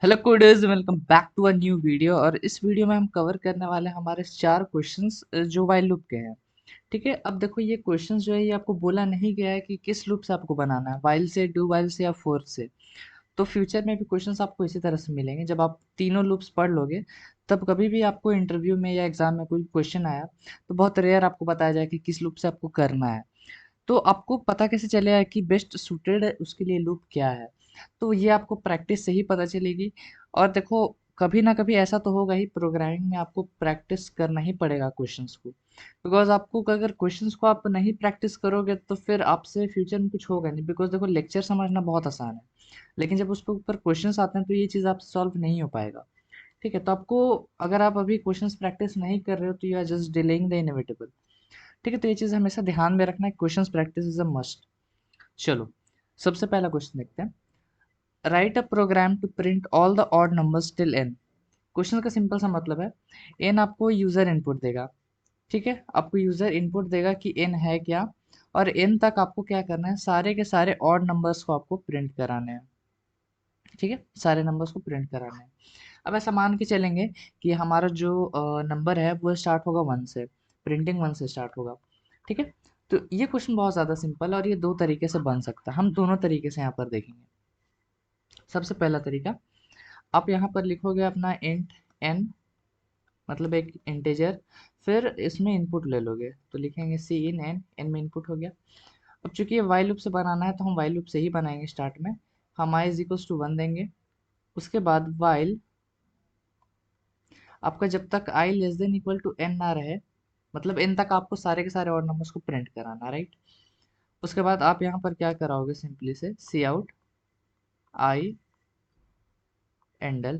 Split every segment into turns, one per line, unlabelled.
Hello coders, welcome back to a new video. और इस video में हम कवर करने वाले हैं हमारे 4 क्वेश्चंस जो वाइल लूप के हैं। ठीक है, अब देखो ये क्वेश्चंस जो है ये आपको बोला नहीं गया है कि किस लूप से आपको बनाना है, वाइल से, डू वाइल से या फोर से। तो फ्यूचर में भी क्वेश्चंस आपको इसी तरह से मिलेंगे। जब आप तीनों लूप्स पढ़ लोगे तब कभी भी आपको इंटरव्यू में या एग्जाम में कोई क्वेश्चन आया तो बहुत रेयर आपको बताया जाए कि किस लूप से आपको करना है। तो आपको पता कैसे चलेगा कि बेस्ट सूटेड उसके लिए लूप क्या है? तो ये आपको प्रैक्टिस से ही पता चलेगी। और देखो, कभी ना कभी ऐसा तो होगा ही, प्रोग्रामिंग में आपको प्रैक्टिस करना ही पड़ेगा क्वेश्चंस को। बिकॉज आपको अगर क्वेश्चंस को आप नहीं प्रैक्टिस करोगे तो फिर आपसे फ्यूचर में कुछ होगा नहीं। बिकॉज देखो, लेक्चर समझना बहुत आसान है, लेकिन जब उसके ऊपर क्वेश्चंस आते हैं तो ये चीज़ आपसे सॉल्व नहीं हो पाएगा। ठीक है, तो आपको, अगर आप अभी क्वेश्चंस प्रैक्टिस नहीं कर रहे हो तो you are just delaying the inevitable. ठीक है, तो ये चीज़ हमेशा ध्यान में रखना है, questions practice is a must. चलो, सबसे पहला क्वेश्चन देखते हैं। Write a program to print all the odd numbers till n. Question का सिंपल सा मतलब है, एन आपको यूजर इनपुट देगा। ठीक है, आपको यूजर इनपुट देगा कि एन है क्या, और एन तक आपको क्या करना है, सारे के सारे ऑड नंबर्स को आपको प्रिंट कराने हैं। ठीक है, सारे नंबर्स को प्रिंट कराने हैं। अब ऐसा मान के चलेंगे कि हमारा जो नंबर है वो स्टार्ट होगा वन से, प्रिंटिंग वन से स्टार्ट होगा। ठीक है, तो ये क्वेश्चन बहुत ज़्यादा सिंपल है और ये दो तरीके से बन सकता है। हम दोनों तरीके से यहाँ पर देखेंगे। सबसे पहला तरीका, आप यहाँ पर लिखोगे अपना इंट एन, मतलब एक इंटेजर, फिर इसमें इनपुट ले लोगे तो लिखेंगे सी इन एन, एन में इनपुट हो गया। अब चूंकि ये वाइल लूप से बनाना है तो हम वाइल लूप से ही बनाएंगे। स्टार्ट में हम i is equals to one देंगे। उसके बाद वाइल आपका जब तक i less than equal to n ना रहे, मतलब एन तक आपको सारे के सारे और नंबर्स को प्रिंट कराना, राइट। उसके बाद आप यहाँ पर क्या कराओगे, सिंपली से सी आउट आई एंडल।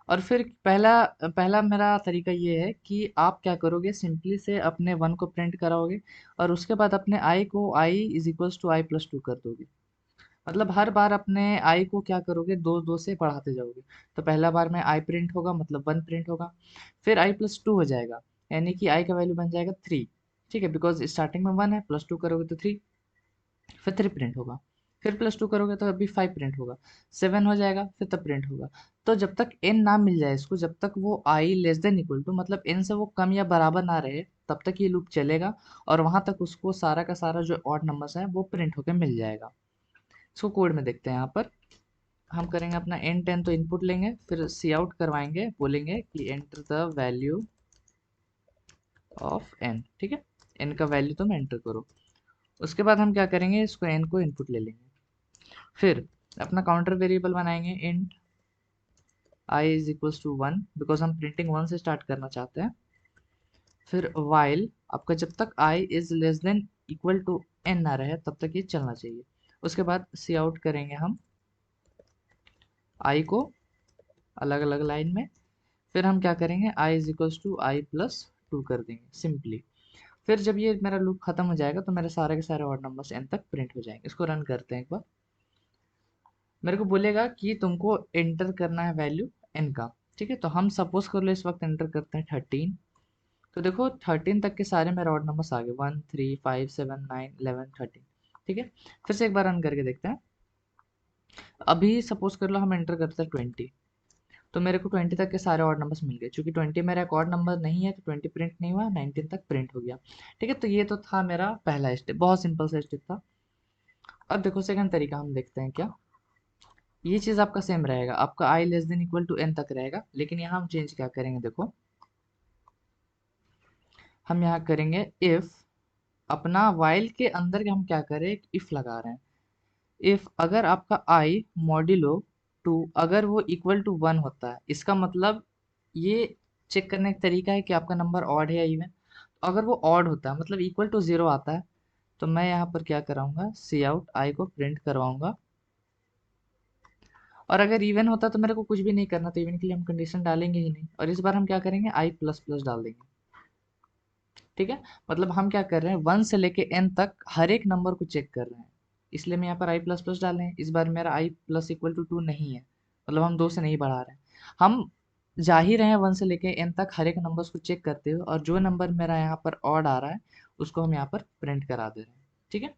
और फिर पहला पहला मेरा तरीका ये है कि आप क्या करोगे, सिंपली से अपने वन को प्रिंट कराओगे और उसके बाद अपने आई को i is equals to i plus two कर दोगे। मतलब हर बार अपने आई को क्या करोगे, दो दो से बढ़ाते जाओगे। तो पहला बार में आई प्रिंट होगा, मतलब वन प्रिंट होगा। फिर आई प्लस टू हो जाएगा, यानी कि आई का वैल्यू बन जाएगा थ्री। ठीक है, बिकॉज स्टार्टिंग में वन है, प्लस टू करोगे तो थ्री, फिर थ्री प्रिंट होगा। फिर प्लस टू करोगे तो अभी फाइव प्रिंट होगा, सेवन हो जाएगा, फिर तब प्रिंट होगा। तो जब तक एन ना मिल जाए इसको, जब तक वो आई लेस देन इक्वल टू, मतलब एन से वो कम या बराबर ना रहे, तब तक ये लूप चलेगा। और वहां तक उसको सारा का सारा जो ऑड नंबर्स है वो प्रिंट होकर मिल जाएगा। इसको कोड में देखते हैं। यहाँ पर हम करेंगे अपना एन टेन, तो इनपुट लेंगे, फिर सी आउट करवाएंगे, बोलेंगे कि enter the value of n. ठीक है, एन का वैल्यू तुम एंटर करो। उसके बाद हम क्या करेंगे, इसको एन को इनपुट ले लेंगे। फिर अपना काउंटर वेरिएबल बनाएंगे, int i is equals to one, because हम प्रिंटिंग वन से स्टार्ट करना चाहते हैं। फिर वाइल आपका जब तक i is less than equal to n ना रहे तब तक ये चलना चाहिए। उसके बाद सी आउट करेंगे हम आई को अलग अलग लाइन में। फिर हम क्या करेंगे, i is equals to i plus two कर देंगे सिंपली। फिर जब ये मेरा लूप खत्म हो जाएगा तो मेरे सारे के सारे ऑड नंबर्स एन तक प्रिंट हो जाएंगे। इसको रन करते हैं एक बार। मेरे को बोलेगा कि तुमको एंटर करना है वैल्यू एन का। ठीक है, तो हम सपोज कर लो इस वक्त एंटर करते हैं थर्टीन। तो देखो, थर्टीन तक के सारे मेरे ऑड नंबर्स आ गए, one three five seven nine eleven thirteen. ठीक है, फिर से एक बार रन करके देखते हैं। अभी सपोज कर लो हम एंटर करते हैं ट्वेंटी, तो मेरे को ट्वेंटी तक के सारे ऑड नंबर्स मिल गए। चूंकि ट्वेंटी मेरा एक ऑड नंबर नहीं है तो ट्वेंटी प्रिंट नहीं हुआ, नाइनटीन तक प्रिंट हो गया। ठीक है, तो ये तो था मेरा पहला स्टेप, बहुत सिंपल सा स्टेप था। अब देखो सेकंड तरीका हम देखते हैं क्या। ये चीज आपका सेम रहेगा, आपका i less than equal to n तक रहेगा, लेकिन यहाँ हम चेंज क्या करेंगे, देखो हम यहाँ करेंगे इफ, अपना वाइल के अंदर के हम क्या करें, एक इफ लगा रहे हैं। इफ अगर आपका आई मॉड्यूलो टू अगर वो इक्वल टू वन होता है, इसका मतलब ये चेक करने का तरीका है कि आपका नंबर ऑड है या इवन। तो अगर वो ऑड होता है, मतलब इक्वल टू जीरो आता है, तो मैं यहाँ पर क्या कराऊंगा, सी आउट आई को प्रिंट करवाऊंगा। और अगर इवन होता तो मेरे को कुछ भी नहीं करना, तो इवन के लिए हम कंडीशन डालेंगे ही नहीं, और इस बार हम क्या करेंगे, आई प्लस प्लस डाल देंगे। ठीक है, मतलब हम क्या कर रहे हैं, वन से लेके एन तक हर एक नंबर को चेक कर रहे हैं। इसलिए मैं यहाँ पर आई प्लस प्लस डाले हैं। इस बार मेरा आई प्लस इक्वल टू टू नहीं है, मतलब हम दो से नहीं बढ़ा रहे हैं। हम जा ही रहे हैं वन से लेके एन तक हर एक नंबर्स को चेक करते हुए, और जो नंबर मेरा यहाँ पर ऑड आ रहा है उसको हम यहाँ पर प्रिंट करा दे रहे हैं। ठीक है,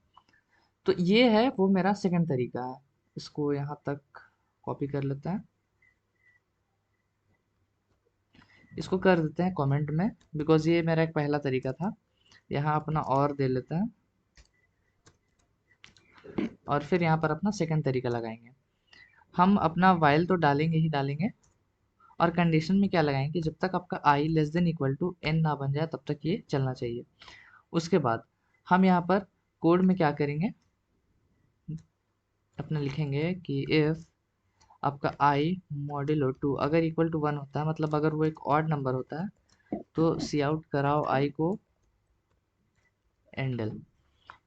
तो ये है वो मेरा सेकंड तरीका है। इसको यहाँ तक कॉपी कर लेते हैं, इसको कर देते हैं कमेंट में, बिकॉज ये मेरा एक पहला तरीका था। यहाँ अपना और दे लेते हैं और फिर यहाँ पर अपना सेकंड तरीका लगाएंगे। हम अपना वाइल तो डालेंगे ही डालेंगे, और कंडीशन में क्या लगाएंगे कि जब तक आपका i less than equal to n ना बन जाए तब तक ये चलना चाहिए। उसके बाद हम यहाँ पर कोड में क्या करेंगे, अपना लिखेंगे कि इफ आपका आई मॉड्यूलो 2 अगर इक्वल टू 1 होता है, मतलब अगर वो एक ऑड नंबर होता है, तो सी आउट कराओ आई को एंडल।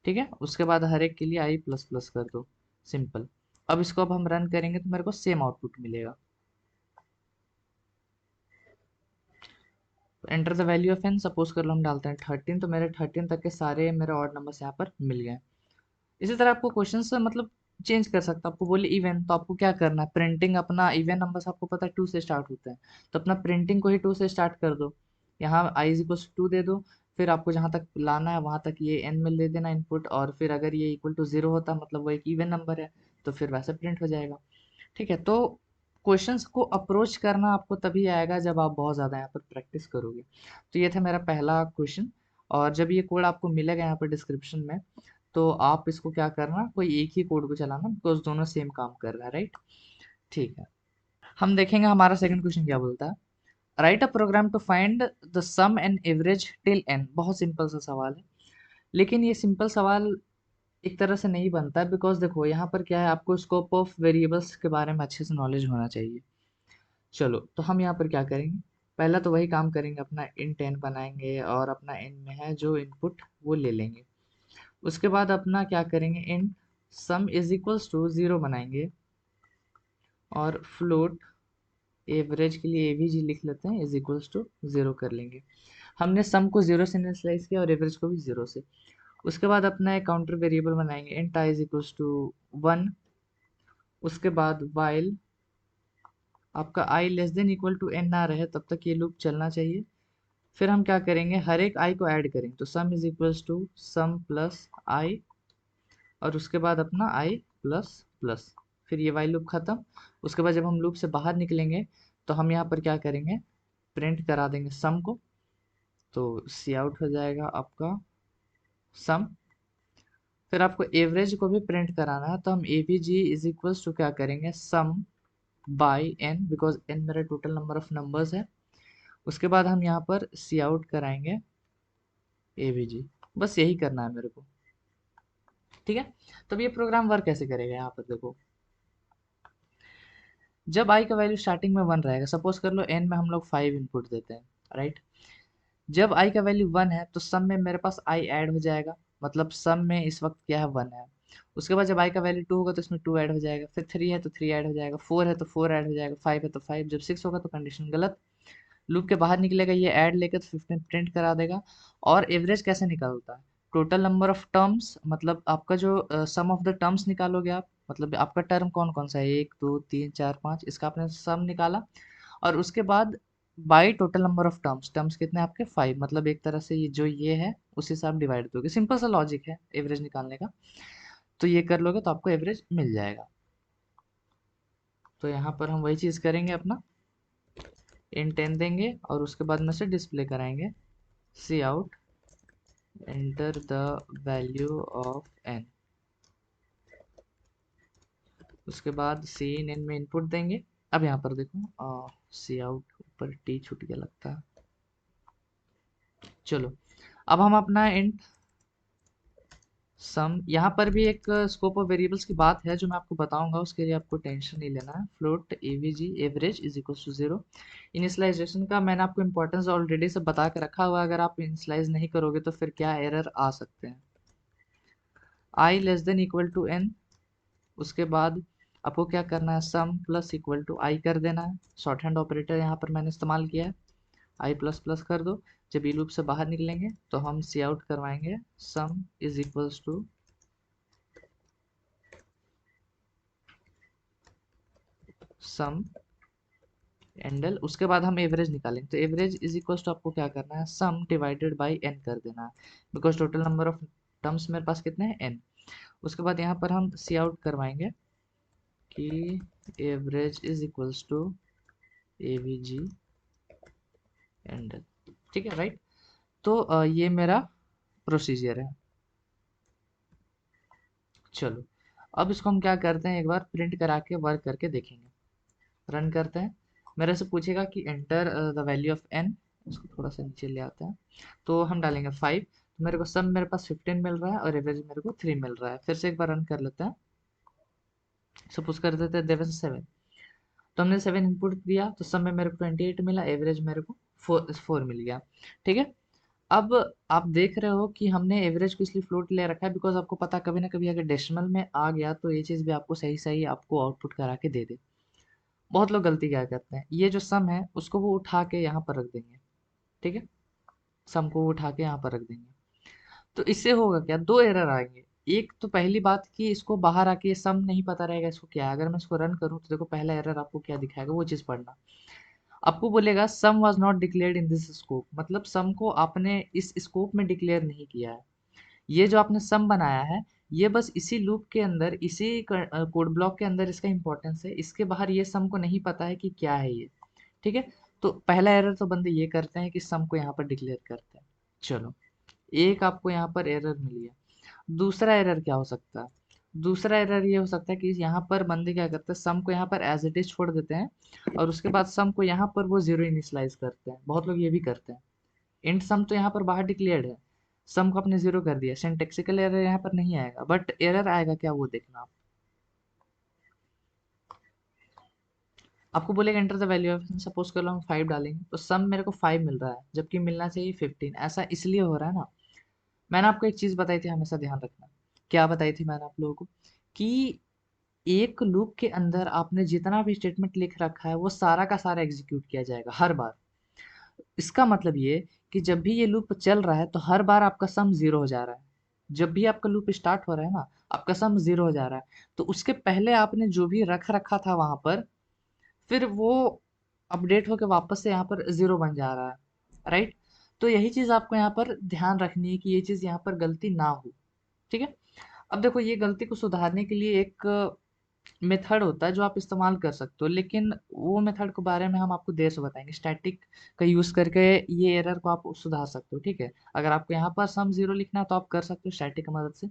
ठीक है, उसके बाद हर एक के लिए आई प्लस प्लस कर दो, सिंपल। अब इसको अब हम रन करेंगे तो मेरे को सेम आउटपुट मिलेगा। Enter the value of n, suppose कर लो हम डालते हैं 13, तो मेरे 13 तक के सारे मेरे ऑड नंबर्स यहाँ पर मिल गए। इसी तरह आपको क्वेश्चन से मतलब चेंज कर सकता है। आपको बोले इवन, तो आपको क्या करना है, प्रिंटिंग अपना इवन नंबर्स आपको पता है 2 से स्टार्ट होते हैं, तो अपना प्रिंटिंग को ही 2 से स्टार्ट कर दो। यहाँ आई इज इक्वल टू 2 दे दो, फिर आपको जहाँ तक लाना है वहाँ तक ये एन में दे देना इनपुट, और फिर अगर ये इक्वल टू 0 होता है मतलब वो एक इवन नंबर है, तो फिर वैसे प्रिंट हो जाएगा। ठीक है, तो क्वेश्चंस को अप्रोच करना आपको तभी आएगा जब आप बहुत ज़्यादा यहाँ पर प्रैक्टिस करोगे। तो ये था मेरा पहला क्वेश्चन, और जब ये कोड आपको मिलेगा यहाँ पर डिस्क्रिप्शन में, तो आप इसको क्या करना, कोई एक ही कोड को चलाना, बिकॉज दोनों सेम काम कर रहा है, राइट। ठीक है, हम देखेंगे हमारा सेकंड क्वेश्चन क्या बोलता है। Write a program to find the sum and average till n. बहुत सिंपल सा सवाल है, लेकिन ये सिंपल सवाल एक तरह से नहीं बनता है, बिकॉज देखो यहाँ पर क्या है, आपको स्कोप ऑफ वेरिएबल्स के बारे में अच्छे से नॉलेज होना चाहिए। चलो, तो हम यहाँ पर क्या करेंगे, पहला तो वही काम करेंगे, अपना इंट एन बनाएंगे और अपना एन में है जो इनपुट वो ले लेंगे। उसके बाद अपना क्या करेंगे, int sum is equals to 0 बनाएंगे, और फ्लोट एवरेज के लिए एवीजी लिख लेते हैं, इज इक्वल्स टू 0 कर लेंगे। हमने सम को 0 से इनिशियलाइज किया और एवरेज को भी 0 से। उसके बाद अपना एक काउंटर वेरिएबल बनाएंगे, int i is equals to 1। उसके बाद वाइल आपका i less than equal to n ना रहे तब तक ये लूप चलना चाहिए। फिर हम क्या करेंगे, हर एक आई को ऐड करेंगे, तो sum is equals to sum plus i, और उसके बाद अपना आई प्लस प्लस, फिर ये वाइल लूप खत्म। उसके बाद जब हम लूप से बाहर निकलेंगे तो हम यहाँ पर क्या करेंगे, प्रिंट करा देंगे सम को, तो सी आउट हो जाएगा आपका सम। फिर आपको एवरेज को भी प्रिंट कराना है, तो हम A V G is equals to क्या करेंगे, sum by n, because n मेरा टोटल नंबर ऑफ नंबर्स है। उसके बाद हम यहाँ पर सी आउट कराएंगे ए बी जी, बस यही करना है मेरे को। ठीक है, तब ये प्रोग्राम वर्क कैसे करेगा, यहाँ पर देखो, जब आई का वैल्यू स्टार्टिंग में 1 रहेगा, सपोज कर लो एन में हम लोग 5 इनपुट देते हैं, राइट। जब आई का वैल्यू 1 है तो सम में मेरे पास आई ऐड हो जाएगा, मतलब सम में इस वक्त क्या है, 1 है। उसके बाद जब आई का वैल्यू 2 होगा तो इसमें 2 ऐड हो जाएगा, फिर 3 है तो 3 ऐड हो जाएगा, 4 है तो 4 ऐड हो जाएगा, 5 है तो 5, जब 6 होगा तो कंडीशन गलत, लूप के बाहर निकलेगा, ये ऐड लेकर 15 प्रिंट करा देगा। और एवरेज कैसे निकलता है, टोटल नंबर ऑफ टर्म्स, मतलब आपका जो सम ऑफ द टर्म्स निकालोगे आप, मतलब आपका टर्म कौन कौन सा है, 1 2 3 4 5, इसका आपने सम निकाला, और उसके बाद by total number of terms, terms कितने आपके 5, मतलब एक तरह से ये जो ये है उसी से आप डिवाइड दोगे, सिंपल सा लॉजिक है एवरेज निकालने का। तो ये कर लोगे तो आपको एवरेज मिल जाएगा। तो यहाँ पर हम वही चीज़ करेंगे, अपना इंट एन देंगे और उसके बाद में से डिस्प्ले कराएंगे c out enter the value of n. उसके बाद सी इन एन में इनपुट देंगे। अब यहाँ पर देखो सी आउट ऊपर टी छूट गया लगता है। चलो, अब हम अपना इंट सम, यहाँ पर भी एक स्कोप ऑफ वेरिएबल्स की बात है जो मैं आपको बताऊंगा, उसके लिए आपको टेंशन नहीं लेना है। Float avg average is equal to 0। Initialization का मैंने आपको इंपॉर्टेंस ऑलरेडी से बता के रखा हुआ है, अगर आप इनिशियलाइज नहीं करोगे तो फिर क्या एरर आ सकते हैं। I less than equal to n, उसके बाद आपको क्या करना है, sum plus equal to i कर देना है, शॉर्ट हैंड ऑपरेटर यहाँ पर मैंने इस्तेमाल किया है, आई प्लस प्लस कर दो। जब ये लूप से बाहर निकलेंगे तो हम सी आउट करवाएंगे sum is equals to sum endl. उसके बाद हम एवरेज निकालेंगे, तो एवरेज इज इक्वल्स टू आपको क्या करना है, सम डिवाइडेड बाई एन कर देना है, because total number of terms मेरे पास कितने हैं, एन। उसके बाद यहाँ पर हम सी आउट करवाएंगे कि average is equals to avg endl, ठीक है राइट। तो ये मेरा प्रोसीजर है। चलो अब इसको हम क्या करते हैं, एक बार प्रिंट करा के वर्क करके देखेंगे। रन करते हैं। मेरे से पूछेगा कि enter the value of n, इसको थोड़ा सा नीचे ले आते हैं। तो हम डालेंगे 5, तो मेरे को सम मेरे पास 15 मिल रहा है और एवरेज मेरे को 3 मिल रहा है। फिर से एक बार रन कर लेते हैं। सपोज कर देते हैं देवे 7, तो हमने 7 इनपुट दिया तो सम में मेरे को 28 मिला, एवरेज मेरे को 4 मिल गया। ठीक है। अब आप देख रहे हो कि हमने एवरेज को इसलिए फ्लोट ले रखा है बिकॉज आपको पता कभी ना कभी अगर डेसिमल में आ गया तो ये चीज़ भी आपको सही सही आपको आउटपुट करा के दे दे। बहुत लोग गलती क्या करते हैं, ये जो सम है उसको वो उठा के यहाँ पर रख देंगे। ठीक है, सम को वो उठा के यहाँ पर रख देंगे। तो इससे होगा क्या, दो एरर आएंगे। एक तो पहली बात कि इसको बाहर आके ये सम नहीं पता रहेगा इसको क्या है। अगर मैं इसको रन करूँ तो देखो पहला एरर आपको क्या दिखाएगा वो चीज़ पढ़ना। आपको बोलेगा sum was not declared in this scope, मतलब सम को आपने इस स्कोप में डिक्लेयर नहीं किया है। ये जो आपने सम बनाया है ये बस इसी लूप के अंदर, इसी कोड ब्लॉक के अंदर इसका इंपॉर्टेंस है। इसके बाहर ये सम को नहीं पता है कि क्या है ये। ठीक है। तो पहला एरर तो बंदे ये करते हैं कि सम को यहाँ पर डिक्लेयर करते हैं। चलो एक आपको यहाँ पर एरर मिल गया। दूसरा एरर क्या हो सकता है, दूसरा एरर ये हो सकता है कि यहाँ पर बंदे क्या करते हैं, सम को यहाँ पर एज इट इज छोड़ देते हैं और उसके बाद सम को यहाँ पर वो जीरो इनिशियलाइज करते हैं। बहुत लोग ये भी करते हैं। इंट सम तो यहाँ पर बाहर डिक्लेयर्ड है, सम को आपने जीरो कर दिया। सिंटैक्टिकल एरर यहाँ पर नहीं आएगा, बट एरर आएगा क्या वो देखना आप। आपको बोलेगा enter the value of, suppose कर लो हम 5 डालेंगे तो सम मेरे को 5 मिल रहा है जबकि मिलना चाहिए 15। ऐसा इसलिए हो रहा है ना, मैंने आपको एक चीज बताई थी, हमेशा ध्यान रखना। क्या बताई थी मैंने आप लोगों को, कि एक लूप के अंदर आपने जितना भी स्टेटमेंट लिख रखा है वो सारा का सारा एग्जीक्यूट किया जाएगा हर बार। इसका मतलब ये कि जब भी ये लूप चल रहा है तो हर बार आपका सम जीरो हो जा रहा है। जब भी आपका लूप स्टार्ट हो रहा है ना, आपका सम जीरो हो जा रहा है। तो उसके पहले आपने जो भी रख रखा था वहां पर, फिर वो अपडेट होके वापस से यहाँ पर जीरो बन जा रहा है। राइट। तो यही चीज आपको यहाँ पर ध्यान रखनी है कि ये चीज यहाँ पर गलती ना हो। ठीक है। अब देखो ये गलती को सुधारने के लिए एक मेथड होता है जो आप इस्तेमाल कर सकते हो, लेकिन वो मेथड के बारे में हम आपको देर से बताएंगे। स्टैटिक का यूज करके ये एरर को आप सुधार सकते हो। ठीक है। अगर आपको यहाँ पर सम जीरो लिखना है तो आप कर सकते हो स्टैटिक की मदद से।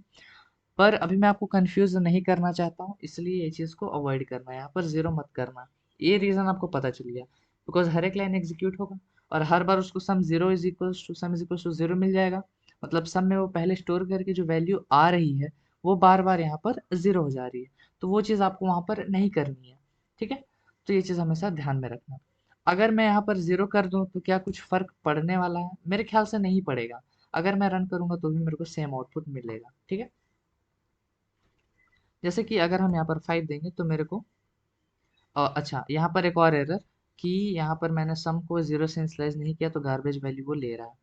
पर अभी मैं आपको कंफ्यूज नहीं करना चाहता हूँ, इसलिए ये चीज़ को अवॉइड करना है, यहाँ पर जीरो मत करना। ये रीज़न आपको पता चल गया, बिकॉज हर एक लाइन एग्जीक्यूट होगा और हर बार उसको sum zero is equals to sum is equals to zero मिल जाएगा। मतलब सम में वो पहले स्टोर करके जो वैल्यू आ रही है वो बार बार यहाँ पर जीरो हो जा रही है। तो वो चीज़ आपको वहाँ पर नहीं करनी है। ठीक है। तो ये चीज़ हमेशा ध्यान में रखना। अगर मैं यहाँ पर जीरो कर दूँ तो क्या कुछ फर्क पड़ने वाला है? मेरे ख्याल से नहीं पड़ेगा। अगर मैं रन करूंगा तो भी मेरे को सेम आउटपुट मिलेगा। ठीक है। जैसे कि अगर हम यहाँ पर 5 देंगे तो मेरे को अच्छा यहाँ पर एक और एरर, कि यहाँ पर मैंने सम को जीरो से इनिशियलाइज नहीं किया तो गार्बेज वैल्यू वो ले रहा है।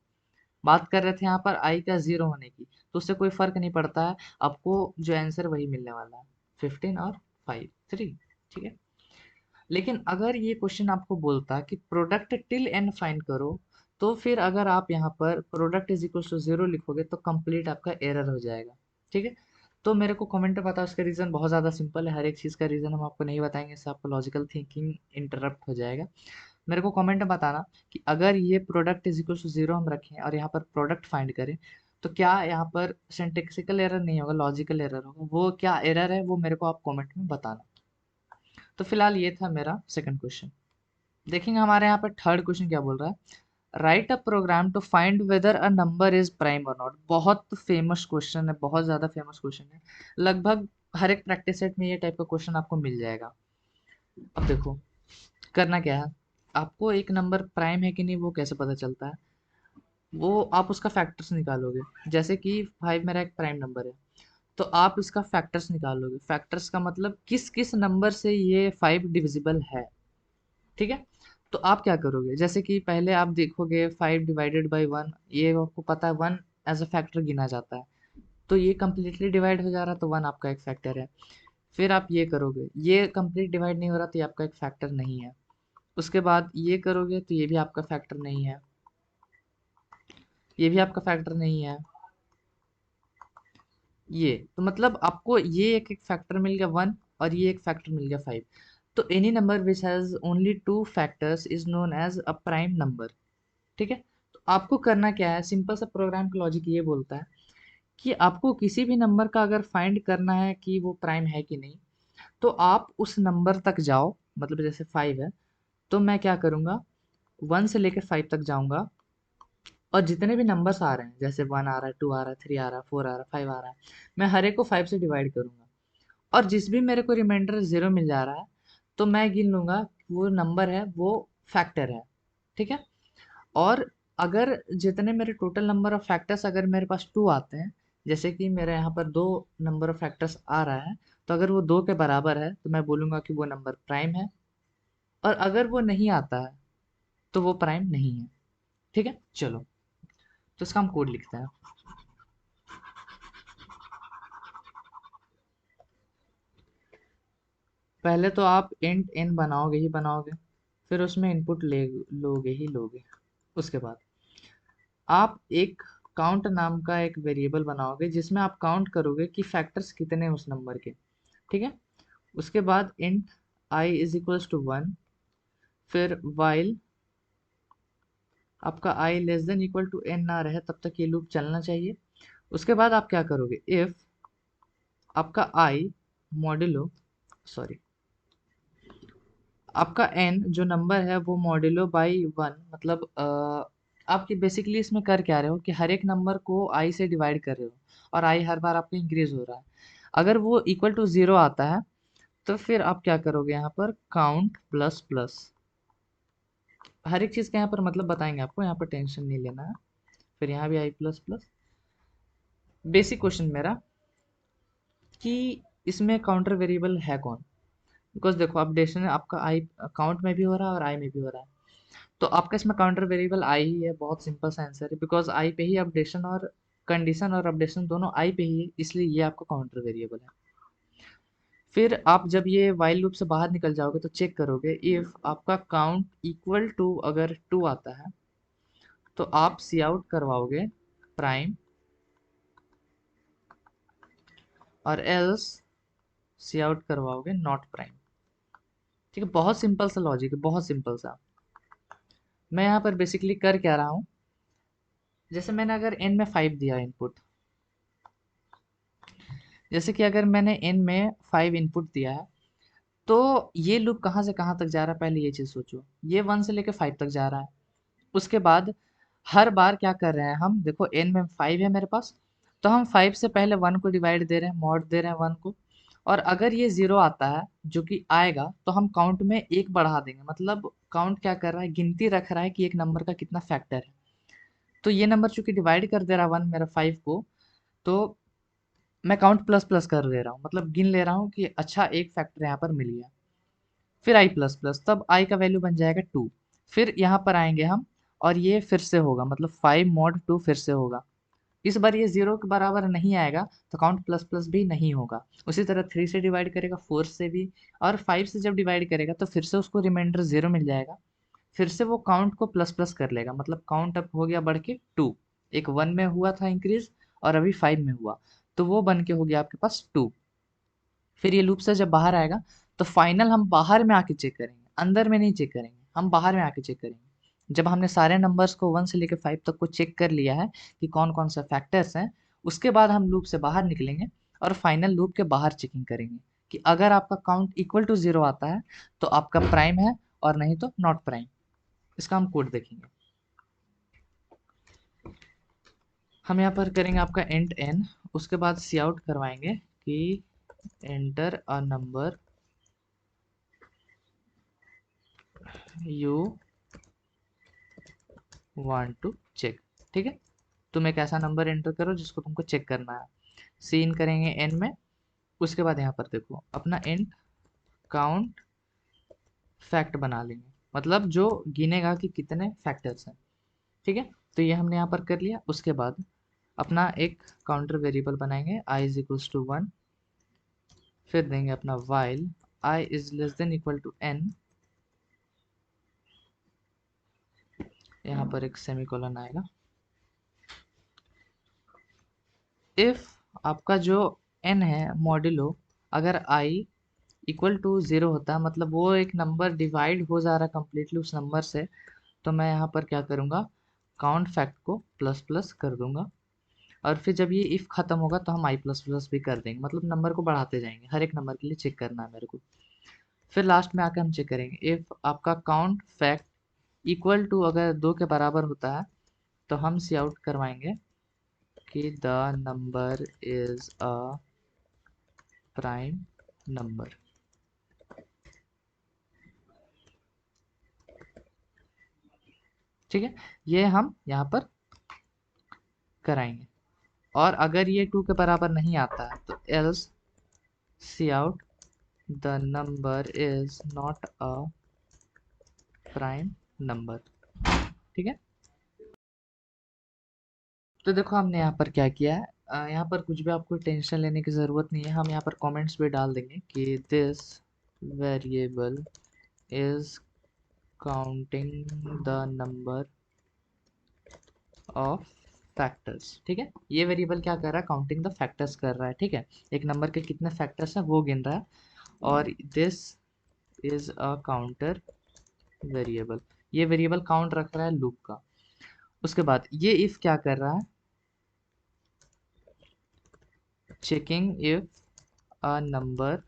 बात कर रहे थे यहाँ पर आई का जीरो होने की, तो उससे कोई फर्क नहीं पड़ता है, आपको जो आंसर वही मिलने वाला है, 15 और 5 3। ठीक है। लेकिन अगर ये क्वेश्चन आपको बोलता कि प्रोडक्ट टिल एन फाइंड करो, तो फिर अगर आप यहाँ पर product is equal to zero लिखोगे तो कंप्लीट आपका एरर हो जाएगा। ठीक है। तो मेरे को कमेंट में बताओ, उसका रीज़न बहुत ज़्यादा सिंपल है। हर एक चीज़ का रीज़न हम आपको नहीं बताएंगे, इससे आपका लॉजिकल थिंकिंग इंटरप्ट हो जाएगा। मेरे को कमेंट में बताना कि अगर ये product is equal to zero हम रखें और यहाँ पर प्रोडक्ट फाइंड करें तो क्या यहाँ पर सिंटेक्सिकल एरर नहीं होगा, लॉजिकल एरर होगा। वो क्या एरर है वो मेरे को आप कमेंट में बताना। तो फिलहाल ये था मेरा सेकंड क्वेश्चन। देखेंगे हमारे यहाँ पर थर्ड क्वेश्चन क्या बोल रहा है। Write a program to find whether a number is prime और नॉट। बहुत फेमस क्वेश्चन है, बहुत ज़्यादा फेमस क्वेश्चन है। लगभग हर एक प्रैक्टिस सेट में ये टाइप का क्वेश्चन आपको मिल जाएगा। अब देखो करना क्या है, आपको एक नंबर प्राइम है कि नहीं वो कैसे पता चलता है, वो आप उसका फैक्टर्स निकालोगे। जैसे कि 5 मेरा एक प्राइम नंबर है, तो आप इसका फैक्टर्स निकालोगे। फैक्टर्स का मतलब किस किस नंबर से ये 5 डिविजिबल है। ठीक है। तो आप क्या करोगे, जैसे कि पहले आप देखोगे 5 डिवाइडेड बाई 1, ये आपको पता है 1 एज अ फैक्टर गिना जाता है, तो ये कम्प्लीटली डिवाइड हो जा रहा है तो 1 आपका एक फैक्टर है। फिर आप ये करोगे, ये कंप्लीट डिवाइड नहीं हो रहा तो ये आपका एक फैक्टर नहीं है। उसके बाद ये करोगे तो ये भी आपका फैक्टर नहीं है, ये भी आपका फैक्टर नहीं है। ये तो मतलब आपको ये एक एक फैक्टर मिल गया 1, और ये एक फैक्टर मिल गया 5। तो any number which has only 2 factors is known as a prime number. ठीक है, तो आपको करना क्या है, सिंपल सा प्रोग्राम का लॉजिक ये बोलता है कि आपको किसी भी नंबर का अगर फाइंड करना है कि वो प्राइम है कि नहीं, तो आप उस नंबर तक जाओ। मतलब जैसे 5 है, तो मैं क्या करूँगा, 1 से लेकर 5 तक जाऊँगा, और जितने भी नंबर्स आ रहे हैं, जैसे 1 आ रहा है, 2 आ रहा है, 3 आ रहा है, 4 आ रहा है, 5 आ रहा है, मैं हर एक को 5 से डिवाइड करूँगा। और जिस भी मेरे को रिमाइंडर 0 मिल जा रहा है, तो मैं गिन लूँगा कि वो नंबर है, वो फैक्टर है। ठीक है? और अगर जितने मेरे टोटल नंबर ऑफ फैक्टर्स अगर मेरे पास 2 आते हैं, जैसे कि मेरे यहाँ पर 2 नंबर ऑफ फैक्टर्स आ रहा है, तो अगर वो 2 के बराबर है, तो मैं बोलूँगा कि वो नंबर प्राइम है। और अगर वो नहीं आता है, तो वो प्राइम नहीं है। ठीक है? चलो, तो इसका हम कोड लिखते हैं। पहले तो आप इंट n बनाओगे ही बनाओगे, फिर उसमें इनपुट ले लोगे ही लोगे। उसके बाद आप एक काउंट नाम का एक वेरिएबल बनाओगे जिसमें आप काउंट करोगे कि फैक्टर्स कितने हैं उस नंबर के। ठीक है, उसके बाद int i is equals to 1, फिर वाइल आपका i less than equal to n ना रहे तब तक ये लूप चलना चाहिए। उसके बाद आप क्या करोगे, इफ आपका i मॉड्यूलो सॉरी आपका n जो नंबर है वो मॉड्यूलो बाई 1, मतलब आपकी बेसिकली इसमें कर क्या रहे हो कि हर एक नंबर को i से डिवाइड कर रहे हो, और i हर बार आपका इंक्रीज हो रहा है। अगर वो इक्वल टू 0 आता है, तो फिर आप क्या करोगे, यहाँ पर काउंट प्लस प्लस। हर एक चीज़ का यहाँ पर मतलब बताएंगे आपको, यहाँ पर टेंशन नहीं लेना है। फिर यहाँ भी i plus plus. Basic question मेरा कि इसमें काउंटर वेरिएबल है कौन, बिकॉज देखो अपडेशन आपका आई काउंट में भी हो रहा है और आई में भी हो रहा है। तो आपका इसमें काउंटर वेरिएबल आई ही है, बहुत सिंपल सा आंसर है, बिकॉज आई पे ही अपडेशन और कंडीशन और अपडेशन दोनों आई पे ही है, इसलिए ये आपका काउंटर वेरिएबल है। फिर आप जब ये वाइल लूप से बाहर निकल जाओगे तो चेक करोगे, इफ आपका काउंट इक्वल टू अगर 2 आता है, तो आप सी आउट करवाओगे प्राइम, और एल्स सी आउट करवाओगे नॉट प्राइम। ठीक है, बहुत सिंपल सा लॉजिक है, बहुत सिंपल सा। मैं यहाँ पर बेसिकली कर क्या रहा हूँ, जैसे मैंने अगर n में 5 दिया इनपुट, जैसे कि अगर मैंने n में 5 इनपुट दिया है, तो ये लूप कहाँ से कहाँ तक जा रहा है, पहले ये चीज़ सोचो। ये 1 से लेकर 5 तक जा रहा है। उसके बाद हर बार क्या कर रहे हैं हम, देखो n में 5 है मेरे पास, तो हम 5 से पहले 1 को डिवाइड दे रहे हैं, मॉड दे रहे हैं 1 को। और अगर ये 0 आता है, जो कि आएगा, तो हम काउंट में 1 बढ़ा देंगे। मतलब काउंट क्या कर रहा है, गिनती रख रहा है कि एक नंबर का कितना फैक्टर है। तो ये नंबर चूंकि डिवाइड कर दे रहा है 1 मेरा 5 को, तो मैं काउंट प्लस प्लस कर दे रहा हूँ, मतलब गिन ले रहा हूँ कि अच्छा एक फैक्टर यहाँ पर मिल गया। फिर आई प्लस प्लस, तब आई का वैल्यू बन जाएगा 2। फिर यहाँ पर आएंगे हम, और ये फिर से होगा, मतलब 5 मॉड 2 फिर से होगा। इस बार ये 0 के बराबर नहीं आएगा, तो काउंट प्लस प्लस भी नहीं होगा। उसी तरह 3 से डिवाइड करेगा, 4 से भी, और 5 से जब डिवाइड करेगा तो फिर से उसको रिमाइंडर 0 मिल जाएगा। फिर से वो काउंट को प्लस प्लस कर लेगा, मतलब काउंट अब हो गया बढ़ के 2। एक 1 में हुआ था इंक्रीज, और अभी 5 में हुआ, तो वो बन के हो गया आपके पास 2। फिर ये लूप से जब बाहर आएगा, तो फाइनल हम बाहर में आके चेक करेंगे, अंदर में नहीं चेक करेंगे, हम बाहर में आके चेक करेंगे। जब हमने सारे नंबर्स को 1 से लेकर 5 तक को चेक कर लिया है कि कौन कौन से फैक्टर्स हैं, उसके बाद हम लूप से बाहर निकलेंगे और फाइनल लूप के बाहर चेकिंग करेंगे कि अगर आपका काउंट इक्वल टू 0 आता है, तो आपका प्राइम है, और नहीं तो नॉट प्राइम। इसका हम कोड देखेंगे। हम यहाँ पर करेंगे आपका इंट n, उसके बाद सी आउट करवाएंगे कि enter a number you want to check. ठीक है, तुम एक ऐसा नंबर एंटर करो जिसको तुमको चेक करना है। सी इन करेंगे एन में, उसके बाद यहाँ पर देखो अपना इंट काउंट फैक्ट बना लेंगे, मतलब जो गिनेगा कि कितने फैक्टर्स हैं। ठीक है, तो ये हमने यहाँ पर कर लिया। उसके बाद अपना एक काउंटर वेरिएबल बनाएंगे, आई इज इक्वल्स टू 1, फिर देंगे अपना while i is less than equal to n, यहाँ पर एक सेमीकोलन आएगा। इफ आपका जो n है मॉड्यूलो, अगर i इक्वल टू 0 होता है, मतलब वो एक नंबर डिवाइड हो जा रहा है कम्प्लीटली उस नंबर से, तो मैं यहाँ पर क्या करूँगा, काउंट फैक्ट को प्लस प्लस कर दूंगा, और फिर जब ये इफ खत्म होगा तो हम आई प्लस प्लस भी कर देंगे, मतलब नंबर को बढ़ाते जाएंगे, हर एक नंबर के लिए चेक करना है मेरे को। फिर लास्ट में आकर हम चेक करेंगे इफ आपका काउंट फैक्ट इक्वल टू अगर 2 के बराबर होता है तो हम सी आउट करवाएंगे कि the number is a prime number. ठीक है, ये हम यहाँ पर कराएंगे। और अगर ये 2 के बराबर नहीं आता है तो else C out the number is not a prime number. ठीक है, तो देखो हमने यहाँ पर क्या किया है, यहाँ पर कुछ भी आपको टेंशन लेने की ज़रूरत नहीं है, हम यहाँ पर कमेंट्स भी डाल देंगे कि this variable is counting the number of factors. ठीक है, ये वेरिएबल क्या कर रहा है, काउंटिंग द फैक्टर्स कर रहा है। ठीक है, एक नंबर के कितने फैक्टर्स हैं वो गिन रहा है, और this is a counter variable, ये वेरिएबल काउंट रख रहा है लूप का। उसके बाद ये इफ क्या कर रहा है, checking if a number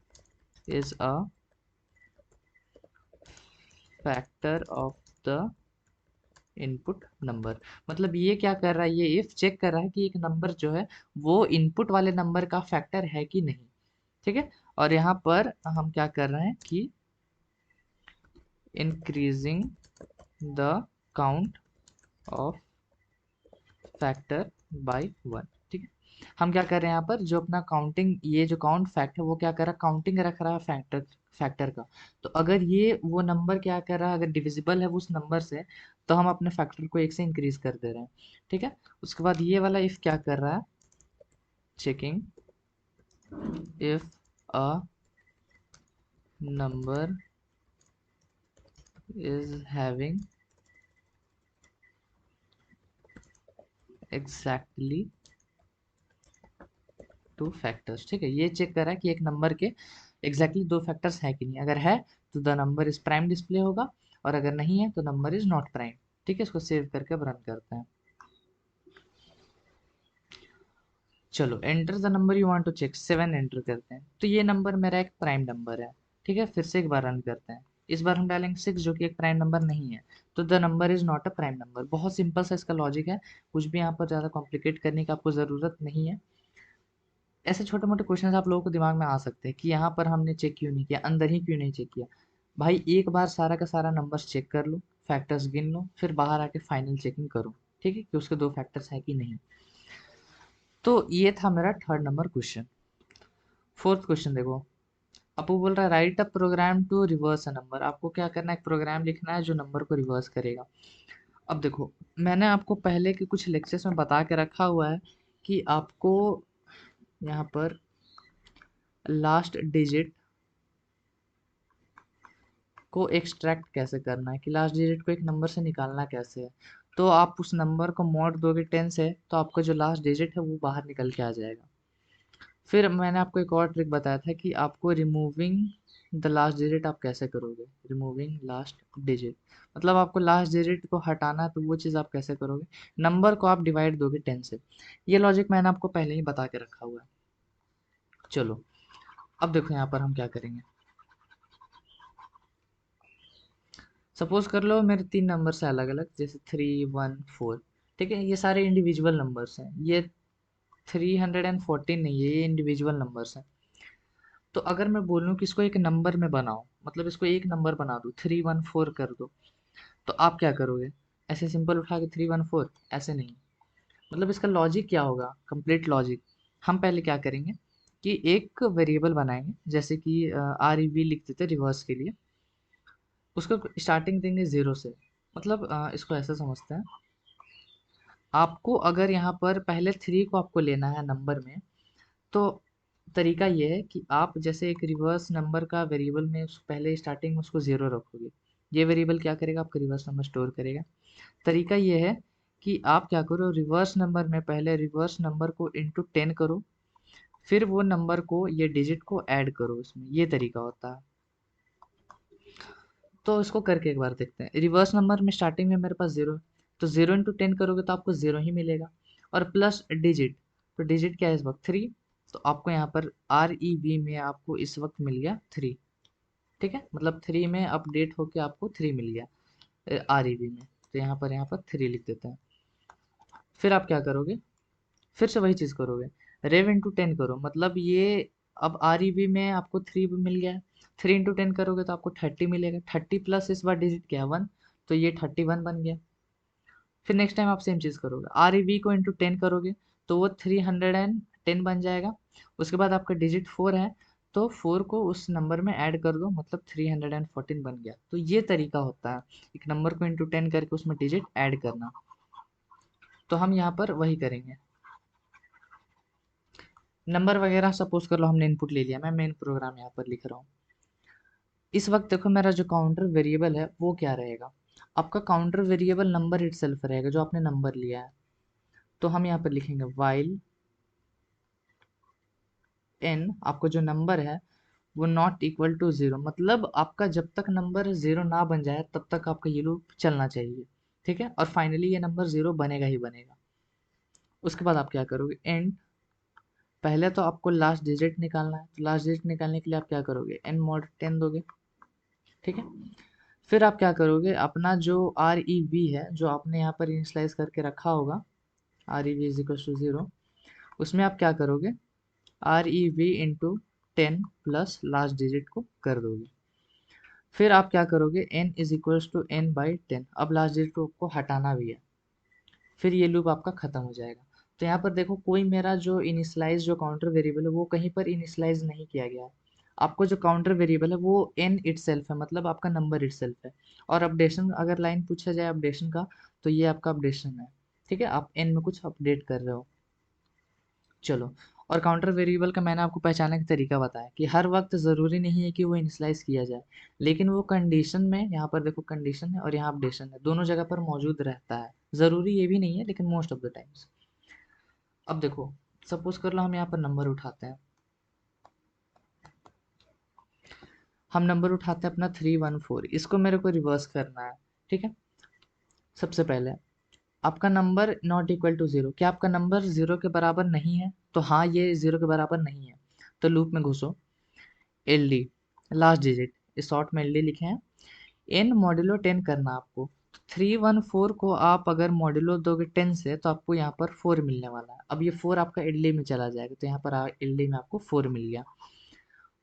is a factor of the input number. मतलब ये क्या कर रहा है, ये इफ चेक कर रहा है कि एक नंबर जो है वो इनपुट वाले नंबर का फैक्टर है कि नहीं। ठीक है, और यहाँ पर हम क्या कर रहे हैं कि increasing the count of factor by 1। ठीक है, हम क्या कर रहे हैं यहाँ पर, जो अपना काउंटिंग, ये जो काउंट फैक्ट है वो क्या कर रहा है, काउंटिंग रख रहा है फैक्टर फैक्टर का। तो अगर ये वो नंबर क्या कर रहा है, अगर डिविजिबल है उस नंबर से, तो हम अपने फैक्टर को 1 से इंक्रीज कर दे रहे हैं। ठीक है, उसके बाद ये वाला इफ क्या कर रहा है, checking if a number is having exactly 2 factors. ठीक है, ये चेक कर रहा है कि एक नंबर के एग्जैक्टली 2 फैक्टर्स है कि नहीं, अगर है तो the number is prime display होगा, और अगर नहीं है तो नंबर इज नॉट प्राइम। ठीक है, इसको सेव करके अब रन करते हैं। चलो, enter the number you want to check, 7 enter करते हैं, तो ये नंबर मेरा एक प्राइम नंबर है। ठीक है, फिर से एक बार रन करते हैं, इस बार हम डालेंगे 6 जो कि एक प्राइम नंबर नहीं है, तो the number is not a prime number. बहुत सिंपल सा इसका लॉजिक है, कुछ भी यहाँ पर ज़्यादा कॉम्प्लिकेट करने की आपको ज़रूरत नहीं है। ऐसे छोटे मोटे क्वेश्चन आप लोगों को दिमाग में आ सकते हैं कि यहाँ पर हमने चेक क्यों नहीं किया, अंदर ही क्यों नहीं चेक किया। भाई एक बार सारा का सारा नंबर्स चेक कर लो, फैक्टर्स गिन लो, फिर बाहर आके फाइनल चेकिंग करो। ठीक है, कि उसके 2 फैक्टर्स हैं कि नहीं। तो ये था मेरा third number question. Fourth question देखो, आपको बोल रहा है write a program to reverse a number. आपको क्या करना है, एक प्रोग्राम लिखना है जो नंबर को रिवर्स करेगा। अब देखो, मैंने आपको पहले के कुछ लेक्चर्स में बता के रखा हुआ है कि आपको यहाँ पर लास्ट डिजिट को एक्सट्रैक्ट कैसे करना है, कि लास्ट डिजिट को एक नंबर से निकालना कैसे है। तो आप उस नंबर को मॉड दोगे 10 से, तो आपका जो लास्ट डिजिट है वो बाहर निकल के आ जाएगा। फिर मैंने आपको एक और ट्रिक बताया था कि आपको रिमूविंग द लास्ट डिजिट आप कैसे करोगे, रिमूविंग लास्ट डिजिट, मतलब आपको लास्ट डिजिट को हटाना है, तो वो चीज़ आप कैसे करोगे, नंबर को आप डिवाइड दोगे 10 से। ये लॉजिक मैंने आपको पहले ही बता के रखा हुआ है। चलो, अब देखो यहाँ पर हम क्या करेंगे। सपोज कर लो मेरे 3 नंबर्स है अलग अलग, जैसे 3, 1, 4। ठीक है, ये सारे इंडिविजुअल नंबर्स हैं, ये 314 नहीं है, ये इंडिविजुअल नंबर्स हैं। तो अगर मैं बोलूँ कि इसको एक नंबर में बनाओ, मतलब इसको एक नंबर बना दो, 314 कर दो, तो आप क्या करोगे, ऐसे सिंपल उठा के 314, ऐसे नहीं। मतलब इसका लॉजिक क्या होगा, कंप्लीट लॉजिक। हम पहले क्या करेंगे कि एक वेरिएबल बनाएंगे, जैसे कि आर ई वी लिख देते रिवर्स के लिए, उसको स्टार्टिंग देंगे 0 से। मतलब इसको ऐसा समझते हैं, आपको अगर यहाँ पर पहले 3 को आपको लेना है नंबर में, तो तरीका ये है कि आप जैसे एक रिवर्स नंबर का वेरिएबल में पहले स्टार्टिंग में उसको 0 रखोगे, ये वेरिएबल क्या करेगा, आपका रिवर्स नंबर स्टोर करेगा। तरीका ये है कि आप क्या करो, रिवर्स नंबर में पहले रिवर्स नंबर को इंटू 10 करो, फिर वो नंबर को, ये डिजिट को ऐड करो उसमें, ये तरीका होता है। तो इसको करके एक बार देखते हैं। रिवर्स नंबर में स्टार्टिंग में मेरे पास 0 है, तो 0 × 10 करोगे तो आपको 0 ही मिलेगा। और प्लस डिजिट, तो डिजिट क्या है इस वक्त 3, तो आपको यहाँ पर REV में आपको इस वक्त मिल गया 3। ठीक है, मतलब 3 में अपडेट होके आपको 3 मिल गया REV में, तो यहाँ पर 3 लिख देते हैं। फिर आप क्या करोगे, फिर से वही चीज़ करोगे, rev × 10 करो, मतलब ये अब REV में आपको 3 मिल गया है। 3 × 10 करोगे तो आपको 30 मिलेगा। 30 प्लस इस बार डिजिट क्या है 1, तो ये 31 बन गया। फिर नेक्स्ट टाइम आप सेम चीज़ करोगे, REV को × 10 करोगे तो वो 310 बन जाएगा। उसके बाद आपका डिजिट 4 है, तो 4 को उस नंबर में ऐड कर दो, मतलब 314 बन गया। तो ये तरीका होता है एक नंबर को × 10 करके उसमें डिजिट ऐड करना। तो हम यहाँ पर वही करेंगे। नंबर वगैरह सपोज कर लो हमने इनपुट ले लिया, मैं मेन प्रोग्राम यहाँ पर लिख रहा हूँ। इस वक्त देखो मेरा जो काउंटर वेरिएबल है वो क्या रहेगा, आपका काउंटर वेरिएबल नंबर इटसेल्फ रहेगा, जो आपने नंबर लिया है। तो हम यहाँ पर लिखेंगे वाइल n, आपको जो नंबर है वो नॉट इक्वल टू 0, मतलब आपका जब तक नंबर 0 ना बन जाए तब तक आपका ये लूप चलना चाहिए। ठीक है, और फाइनली ये नंबर 0 बनेगा ही बनेगा। उसके बाद आप क्या करोगे, एंड, पहले तो आपको लास्ट डिजिट निकालना है, तो लास्ट डिजिट निकालने के लिए आप क्या करोगे, n mod 10 दोगे। ठीक है, फिर आप क्या करोगे, अपना जो REV है जो आपने यहाँ पर इनिशलाइज करके रखा होगा, REV इज इक्वल टू 0, उसमें आप क्या करोगे, REV × 10 प्लस लास्ट डिजिट को कर दोगे। फिर आप क्या करोगे, n is equal to n/10, अब लास्ट डिजिट को आपको हटाना भी है। फिर ये लूप आपका खत्म हो जाएगा। तो यहाँ पर देखो कोई मेरा जो इनिशलाइज जो काउंटर वेरिएबल है वो कहीं पर इनिशलाइज नहीं किया गया है। आपको जो काउंटर वेरिएबल है वो n इटसेल्फ है, मतलब आपका नंबर इटसेल्फ है। और अपडेशन, अगर लाइन पूछा जाए अपडेशन का, तो ये आपका अपडेशन है। ठीक है, आप n में कुछ अपडेट कर रहे हो। चलो, और काउंटर वेरिएबल का मैंने आपको पहचानने का तरीका बताया कि हर वक्त ज़रूरी नहीं है कि वो इनिशलाइज किया जाए, लेकिन वो कंडीशन में, यहाँ पर देखो कंडीशन है और यहाँ अपडेशन है, दोनों जगह पर मौजूद रहता है। ज़रूरी ये भी नहीं है, लेकिन मोस्ट ऑफ द टाइम्स। अब देखो, सपोज कर लो हम यहाँ पर नंबर उठाते हैं, हम नंबर उठाते हैं अपना 314, इसको मेरे को रिवर्स करना है। ठीक है, सबसे पहले आपका नंबर नॉट इक्वल टू 0, क्या आपका नंबर 0 के बराबर नहीं है, तो हाँ ये 0 के बराबर नहीं है। तो लूप में घुसो, LD लास्ट डिजिट, इस शॉर्ट में LD लिखे हैं, n मॉड्यूलो 10 करना आपको। 314 को आप अगर मॉड्यूलो दोगे 10 से तो आपको यहाँ पर 4 मिलने वाला है। अब ये 4 आपका LD में चला जाएगा, तो यहाँ पर LD में आपको 4 मिल गया।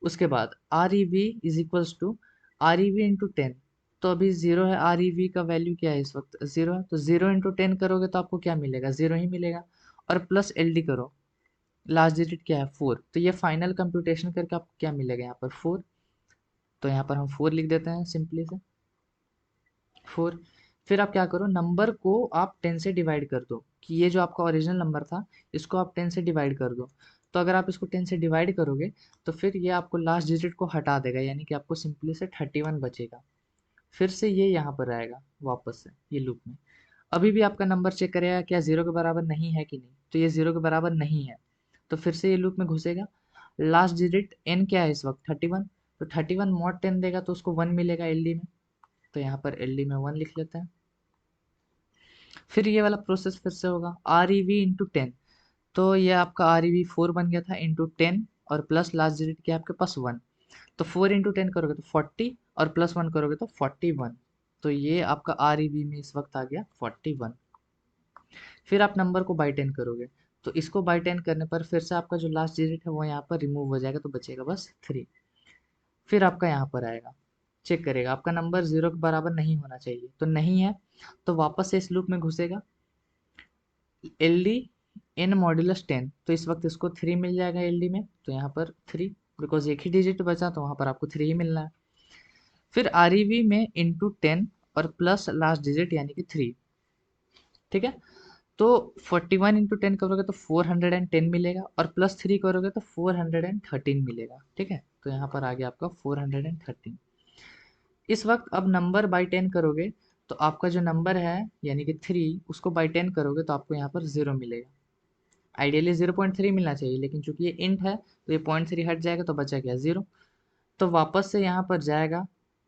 उसके बाद REV is equals to REV × 10, तो अभी 0 है, REV का वैल्यू क्या है इस वक्त 0 है, तो 0 × 10 करोगे तो आपको क्या मिलेगा, 0 ही मिलेगा। और प्लस LD करो, लास्ट डिजिट क्या है 4, तो ये फाइनल कंप्यूटेशन करके आपको क्या मिलेगा यहाँ पर 4, तो यहाँ पर हम 4 लिख देते हैं सिंपली से 4। फिर आप क्या करो, नंबर को आप 10 से डिवाइड कर दो, कि ये जो आपका ओरिजिनल नंबर था इसको आप 10 से डिवाइड कर दो। तो अगर आप इसको 10 से डिवाइड करोगे तो फिर ये आपको लास्ट डिजिट को हटा देगा, यानी कि आपको सिंपली से 31 बचेगा। फिर से ये यहाँ पर आएगा वापस से ये लूप में। अभी भी आपका नंबर चेक करेगा क्या 0 के बराबर नहीं है कि नहीं, तो ये 0 के बराबर नहीं है, तो फिर से ये लूप में घुसेगा। लास्ट डिजिट n क्या है इस वक्त 31, तो 31 mod 10 देगा तो उसको 1 मिलेगा LD में, तो यहाँ पर LD में 1 लिख लेते हैं। फिर ये वाला प्रोसेस फिर से होगा, REV × 10, तो ये आपका REV 4 बन गया था इंटू 10, और प्लस लास्ट डिजिट क्या आपके पास 1, तो 4 × 10 करोगे तो 40, और प्लस 1 करोगे तो 41, तो ये आपका REV में इस वक्त आ गया 41। फिर आप नंबर को बाई 10 करोगे, तो इसको बाई 10 करने पर फिर से आपका जो लास्ट डिजिट है वो यहाँ पर रिमूव हो जाएगा, तो बचेगा बस 3। फिर आपका यहाँ पर आएगा, चेक करेगा आपका नंबर 0 के बराबर नहीं होना चाहिए, तो नहीं है, तो वापस से इस लूप में घुसेगा, LD n मॉड्यूलस 10, तो इस वक्त इसको 3 मिल जाएगा LD में, तो यहाँ पर 3, बिकॉज एक ही डिजिट बचा तो वहाँ पर आपको 3 ही मिलना है। फिर REV में इंटू 10 और प्लस लास्ट डिजिट यानी कि 3। ठीक है, तो 41 × 10 करोगे तो 410 मिलेगा, और प्लस 3 करोगे तो 413 मिलेगा। ठीक है, तो यहाँ पर आ गया आपका 413। इस वक्त अब नंबर बाई 10 करोगे तो आपका जो नंबर है यानी कि 3, उसको बाई 10 करोगे तो आपको यहाँ पर 0 मिलेगा। आइडियली 0.3 मिलना चाहिए, लेकिन चूंकि ये इंट है तो ये 0.3 हट जाएगा तो बचा क्या 0। तो वापस से यहाँ पर जाएगा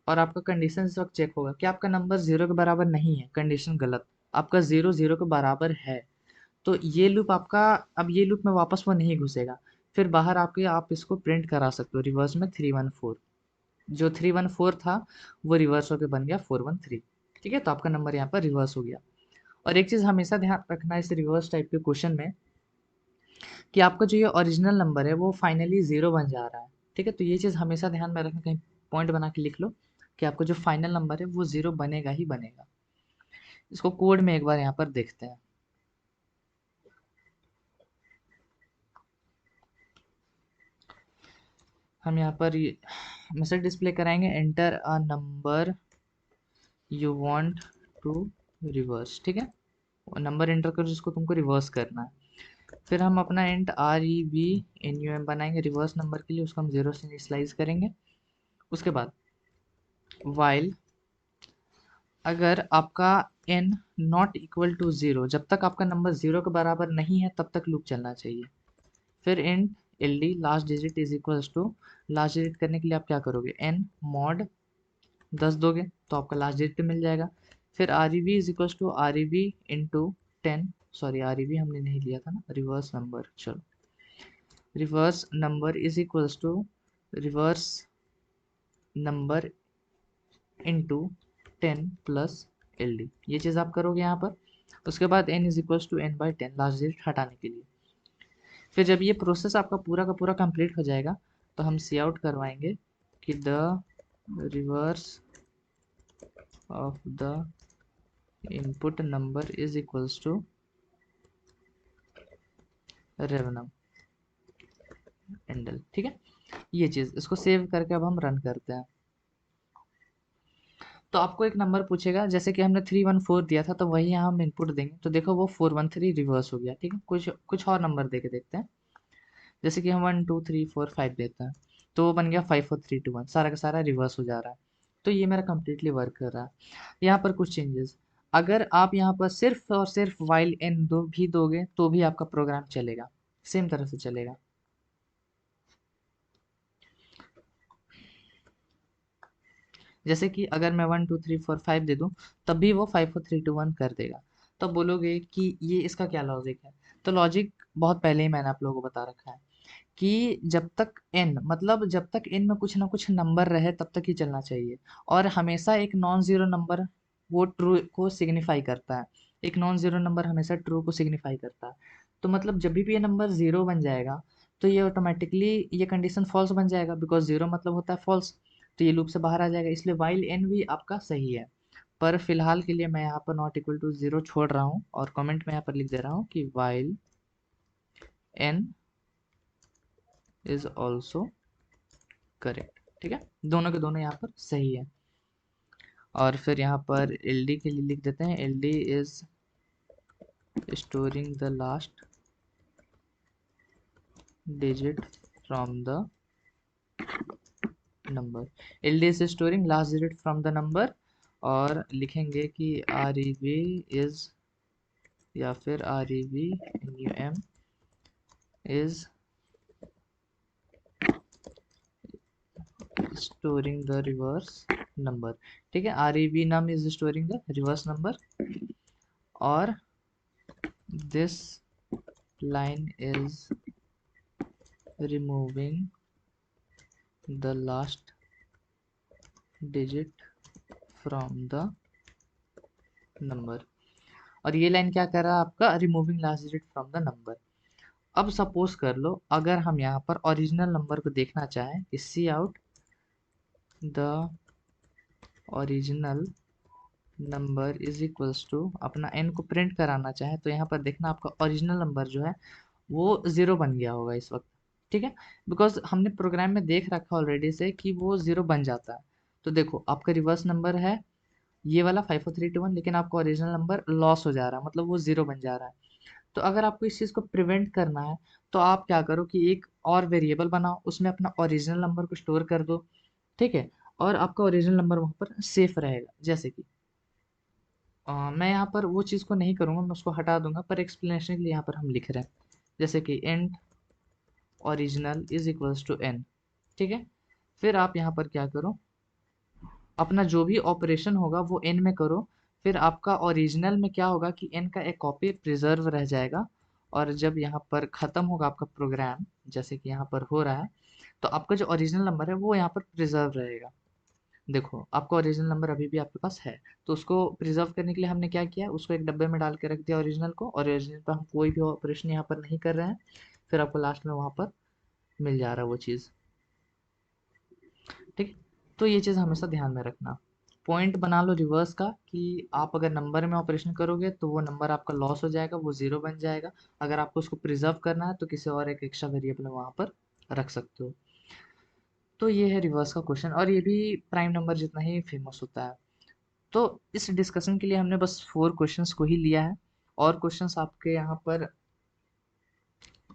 और आपका कंडीशन इस वक्त चेक होगा कि आपका नंबर 0 के बराबर नहीं है, कंडीशन गलत, आपका 0 0 के बराबर है। तो ये लूप आपका, अब ये लूप में वापस वो नहीं घुसेगा। फिर बाहर आपके आप इसको प्रिंट करा सकते हो रिवर्स में 314। जो 314 था वो रिवर्स होकर बन गया 413। ठीक है, तो आपका नंबर यहाँ पर रिवर्स हो गया। और एक चीज़ हमेशा ध्यान रखना इस रिवर्स टाइप के क्वेश्चन में, कि आपका जो ये ओरिजिनल नंबर है वो फाइनली ज़ीरो बन जा रहा है। ठीक है, तो ये चीज़ हमेशा ध्यान में रखना, कहीं पॉइंट बना के लिख लो कि आपका जो फाइनल नंबर है वो ज़ीरो बनेगा ही बनेगा। इसको कोड में एक बार यहाँ पर देखते हैं। हम यहाँ पर मैसेज डिस्प्ले कराएंगे, enter a number you want to reverse. ठीक है, नंबर एंटर करो जिसको तुमको रिवर्स करना है। फिर हम अपना इंट REV बनाएंगे रिवर्स नंबर के लिए, उसको हम 0 से इनिशियलाइज करेंगे। उसके बाद वाइल अगर आपका n नॉट इक्वल टू 0, जब तक आपका नंबर 0 के बराबर नहीं है तब तक लूप चलना चाहिए। फिर int LD last digit is equals to, last digit करने के लिए आप क्या करोगे, n मॉड 10 दोगे तो आपका लास्ट डिजिट मिल जाएगा। फिर REV is equals to REV into 10, sorry REV हमने नहीं लिया था ना, रिवर्स नंबर, चलो reverse number is equals to reverse number into 10 plus LD, ये चीज़ आप करोगे यहाँ पर। उसके बाद n is equals to n/10 last digit हटाने के लिए। फिर जब ये प्रोसेस आपका पूरा का पूरा कंप्लीट हो जाएगा तो हम सी आउट करवाएंगे कि the reverse of the input number is equals to revnum endl. ठीक है, ये चीज़, इसको सेव करके अब हम रन करते हैं। तो आपको एक नंबर पूछेगा, जैसे कि हमने 314 दिया था तो वही यहाँ हम इनपुट देंगे, तो देखो वो 413 रिवर्स हो गया। ठीक है, कुछ कुछ और नंबर दे के देखते हैं, जैसे कि हम 1 2 3 4 5 देते हैं तो वो बन गया 5 4 3 2 1, सारा का सारा रिवर्स हो जा रहा है। तो ये मेरा कंप्लीटली वर्क कर रहा है। यहाँ पर कुछ चेंजेस, अगर आप यहाँ पर सिर्फ और सिर्फ वाइल एन दो भी दोगे तो भी आपका प्रोग्राम चलेगा, सेम तरह से चलेगा। जैसे कि अगर मैं 1 2 3 4 5 दे दूं तब भी वो 5 4 3 2 1 कर देगा। तब बोलोगे कि ये इसका क्या लॉजिक है, तो लॉजिक बहुत पहले ही मैंने आप लोगों को बता रखा है कि जब तक n, मतलब जब तक n में कुछ ना कुछ नंबर रहे तब तक ही चलना चाहिए। और हमेशा एक नॉन जीरो नंबर वो ट्रू को सिग्निफाई करता है, एक नॉन जीरो नंबर हमेशा ट्रू को सिग्निफाई करता है। तो मतलब जब भी ये नंबर जीरो बन जाएगा तो ये ऑटोमेटिकली ये कंडीशन फॉल्स बन जाएगा, बिकॉज जीरो मतलब होता है फॉल्स, तो ये लूप से बाहर आ जाएगा। इसलिए वाइल एन भी आपका सही है। पर फिलहाल के लिए मैं यहाँ पर नॉट इक्वल टू जीरो छोड़ रहा हूँ और कमेंट में यहाँ पर लिख दे रहा हूँ कि while n is also correct. ठीक है, दोनों के दोनों यहाँ पर सही है। और फिर यहाँ पर LD के लिए लिख देते हैं, LD is storing the last digit from the number, LD is storing last digit from the number. और लिखेंगे कि REV इज, या फिर REV is storing the reverse number. ठीक है, REV num is storing the reverse number, और this line is removing the last digit from the number। और ये लाइन क्या कर रहा है आपका, removing last digit from the number. अब सपोज कर लो अगर हम यहाँ पर ओरिजिनल नंबर को देखना चाहें, c out the original number is equals to, अपना n को प्रिंट कराना चाहे तो यहाँ पर देखना आपका ओरिजिनल नंबर जो है वो ज़ीरो बन गया होगा इस वक्त। ठीक है, बिकॉज हमने प्रोग्राम में देख रखा ऑलरेडी से कि वो ज़ीरो बन जाता है। तो देखो आपका रिवर्स नंबर है ये वाला 54321, लेकिन आपका ओरिजिनल नंबर लॉस हो जा रहा है, मतलब वो ज़ीरो बन जा रहा है। तो अगर आपको इस चीज़ को प्रिवेंट करना है तो आप क्या करो कि एक और वेरिएबल बनाओ, उसमें अपना ओरिजिनल नंबर को स्टोर कर दो। ठीक है, और आपका ओरिजिनल नंबर वहाँ पर सेफ रहेगा। जैसे कि मैं यहाँ पर वो चीज़ को नहीं करूँगा, मैं उसको हटा दूंगा, पर एक्सप्लेनेशन के लिए यहाँ पर हम लिख रहे हैं जैसे कि int original is equals to n। ठीक है, फिर आप यहाँ पर क्या करो, अपना जो भी ऑपरेशन होगा वो n में करो। फिर आपका ओरिजिनल में क्या होगा कि n का एक कॉपी प्रिजर्व रह जाएगा, और जब यहाँ पर ख़त्म होगा आपका प्रोग्राम, जैसे कि यहाँ पर हो रहा है, तो आपका जो ओरिजिनल नंबर है वो यहाँ पर प्रिजर्व रहेगा। देखो आपका ओरिजिनल नंबर अभी भी आपके पास है, तो उसको प्रिजर्व करने के लिए हमने क्या किया, उसको एक डब्बे में डाल के रख दिया ओरिजिनल को, और ओरिजिनल पर हम कोई भी ऑपरेशन यहाँ पर नहीं कर रहे हैं। फिर आपको लास्ट में वहाँ पर मिल जा रहा है वो चीज़। ठीक, तो ये चीज़ हमेशा ध्यान में रखना। पॉइंट बना लो रिवर्स का, कि आप अगर नंबर में ऑपरेशन करोगे तो वो नंबर आपका लॉस हो जाएगा, वो ज़ीरो बन जाएगा। अगर आपको उसको प्रिजर्व करना है तो किसी और एक एक्स्ट्रा वेरिएबल वहाँ पर रख सकते हो। तो ये है रिवर्स का क्वेश्चन, और ये भी प्राइम नंबर जितना ही फेमस होता है। तो इस डिस्कशन के लिए हमने बस 4 क्वेश्चंस को ही लिया है, और क्वेश्चंस आपके यहाँ पर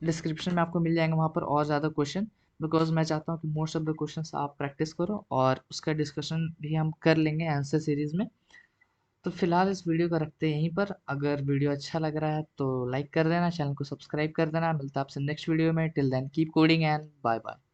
डिस्क्रिप्शन में आपको मिल जाएंगे, वहाँ पर और ज़्यादा क्वेश्चन, बिकॉज मैं चाहता हूँ कि मोस्ट ऑफ द क्वेश्चंस आप प्रैक्टिस करो, और उसका डिस्कशन भी हम कर लेंगे आंसर सीरीज में। तो फिलहाल इस वीडियो को रखते हैं यहीं पर। अगर वीडियो अच्छा लग रहा है तो लाइक कर देना, चैनल को सब्सक्राइब कर देना। मिलता है आपसे नेक्स्ट वीडियो में। Till then keep coding and bye bye.